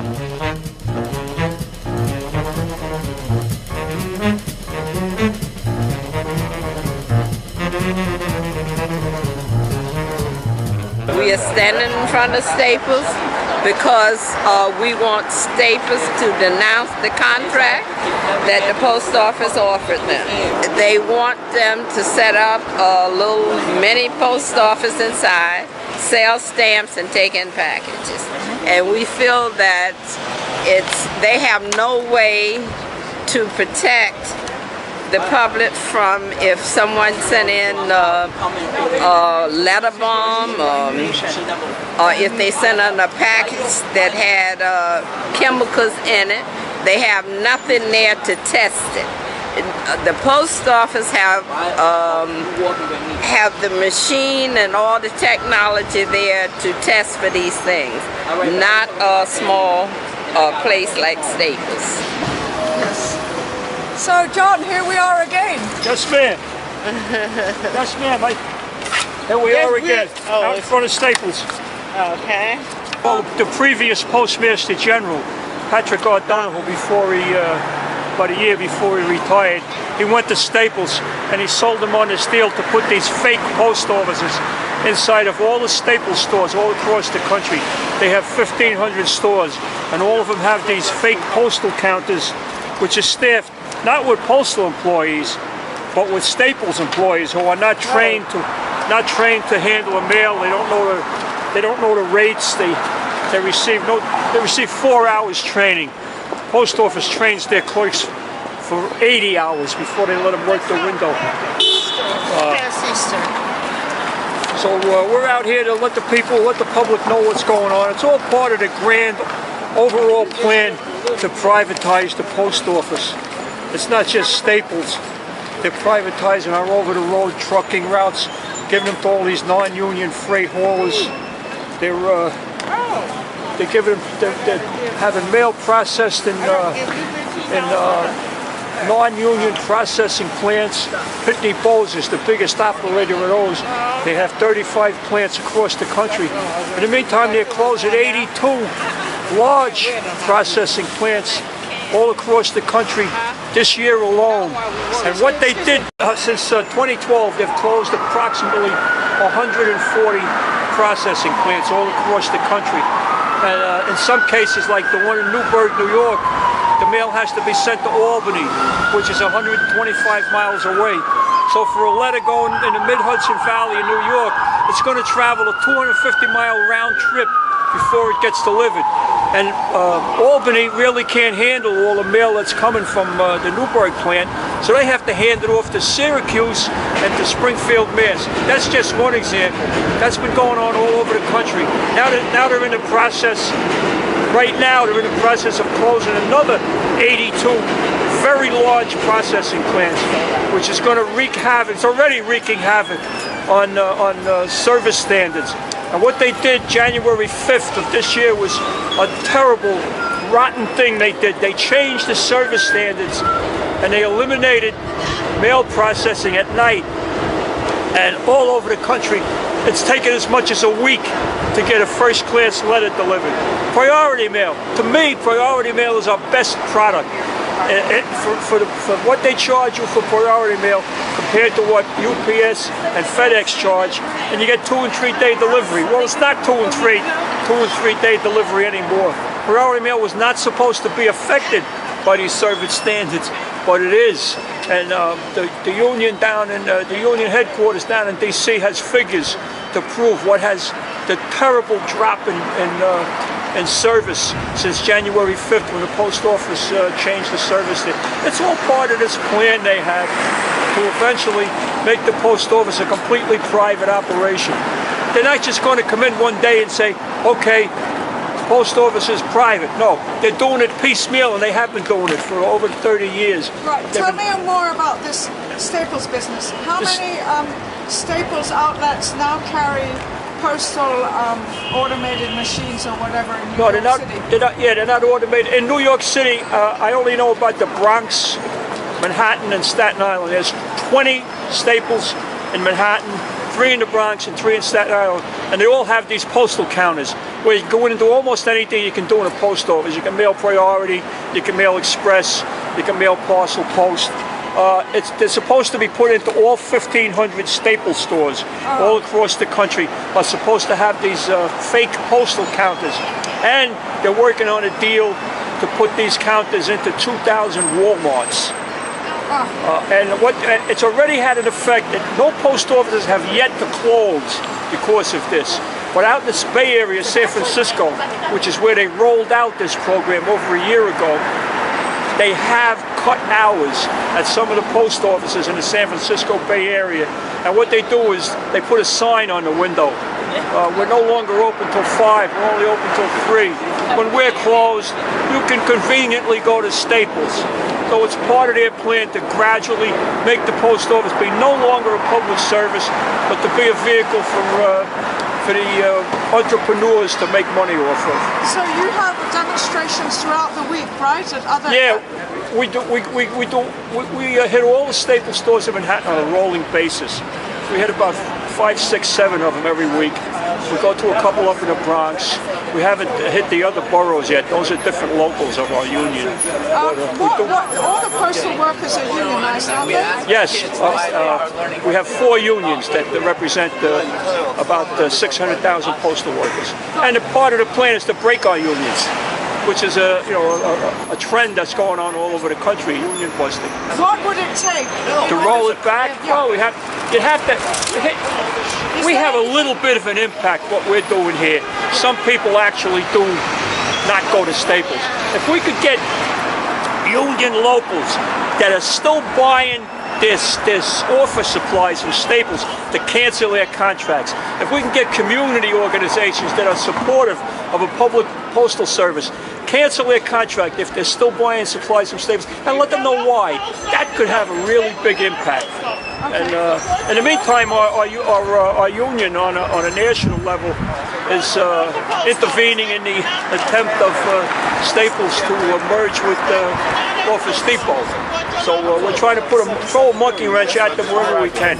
We are standing in front of Staples because we want Staples to denounce the contract that the post office offered them. They want them to set up a little mini post office inside, sell stamps and take in packages. And we feel that they have no way to protect the public from if someone sent in a letter bomb or if they sent in a package that had chemicals in it. They have nothing there to test it. The post office have the machine and all the technology there to test for these things, not a small place like Staples. So, John, here we are again. Yes, ma'am. Yes, ma'am. Here we are again, out in front of Staples. Okay. Well, the previous Postmaster General, Patrick O'Donoghue, before he, about a year before he retired, he went to Staples and he sold them on this deal to put these fake post offices inside of all the Staples stores all across the country. They have 1,500 stores, and all of them have these fake postal counters, which is staffed not with postal employees, but with Staples employees who are not trained to handle a mail. They don't know the rates. They receive 4 hours training. Post office trains their clerks for 80 hours before they let them work the window. So we're out here to let the public know what's going on. It's all part of the grand overall plan to privatize the post office. It's not just Staples. They're privatizing our over-the-road trucking routes, giving them to all these non-union freight haulers. They're having mail processed in non-union processing plants. Pitney Bowes is the biggest operator of those. They have 35 plants across the country. In the meantime, they're closing 82 large processing plants all across the country this year alone. And what they did since 2012, they've closed approximately 140 processing plants all across the country. And in some cases, like the one in Newburgh, New York, the mail has to be sent to Albany, which is 125 miles away. So for a letter going in the mid-Hudson Valley in New York, it's going to travel a 250-mile round trip before it gets delivered. And Albany really can't handle all the mail that's coming from the Newburgh plant, so they have to hand it off to Syracuse and to Springfield, Mass. That's just one example. That's been going on all over the country. Now they're in the process, right now they're in the process of closing another 82 very large processing plants, which is going to wreak havoc. It's already wreaking havoc on service standards. And what they did January 5th of this year was a terrible, rotten thing they did. They changed the service standards and they eliminated mail processing at night. And all over the country, it's taken as much as a week to get a first-class letter delivered. Priority mail. To me, priority mail is our best product. For what they charge you for priority mail compared to what UPS and FedEx charge, and you get 2- and 3-day delivery. Well, it's not 2- and 3-day delivery anymore. Priority mail was not supposed to be affected by these service standards, but it is. And the union down in the union headquarters down in D.C. has figures to prove what has the terrible drop in service since January 5th when the post office changed the service. It's all part of this plan they have to eventually make the post office a completely private operation. They're not just going to come in one day and say, okay, post office is private. No, they're doing it piecemeal, and they have been doing it for over 30 years. Right, tell me more about this Staples business. How many Staples outlets now carry postal automated machines or whatever in New York City? They're not automated. In New York City, I only know about the Bronx, Manhattan, and Staten Island. There's 20 Staples in Manhattan, 3 in the Bronx and 3 in Staten Island, and they all have these postal counters where you can go in and do almost anything you can do in a post office. You can mail priority, you can mail express, you can mail parcel post. They're supposed to be put into all 1,500 Staples stores all across the country. Are supposed to have these fake postal counters, and they're working on a deal to put these counters into 2,000 Walmarts. And it's already had an effect that no post offices have yet to close because of this. But out in this Bay Area, San Francisco, which is where they rolled out this program over a year ago, they have cut hours at some of the post offices in the San Francisco Bay Area. And what they do is they put a sign on the window. We're no longer open till 5, we're only open till 3. When we're closed, you can conveniently go to Staples. So it's part of their plan to gradually make the post office be no longer a public service, but to be a vehicle for the entrepreneurs to make money off of. So you have demonstrations throughout the week, right? At other we do. We hit all the Staples stores in Manhattan on a rolling basis. We hit about 5, 6, 7 of them every week. We go to a couple up in the Bronx. We haven't hit the other boroughs yet. Those are different locals of our union. All the postal workers are unionized, aren't they? Yes. We have 4 unions that represent about 600,000 postal workers. And a part of the plan is to break our unions, which is a trend that's going on all over the country, union busting. What would it take to roll it back? Well, we have a little bit of an impact what we're doing here. Some people actually do not go to Staples. If we could get union locals that are still buying this office supplies from Staples to cancel their contracts, if we can get community organizations that are supportive of a public postal service cancel their contract if they're still buying supplies from Staples, and let them know why, that could have a really big impact. And in the meantime, our union on a national level is intervening in the attempt of Staples to merge with Office Depot. So we're trying to throw a monkey wrench at them wherever we can.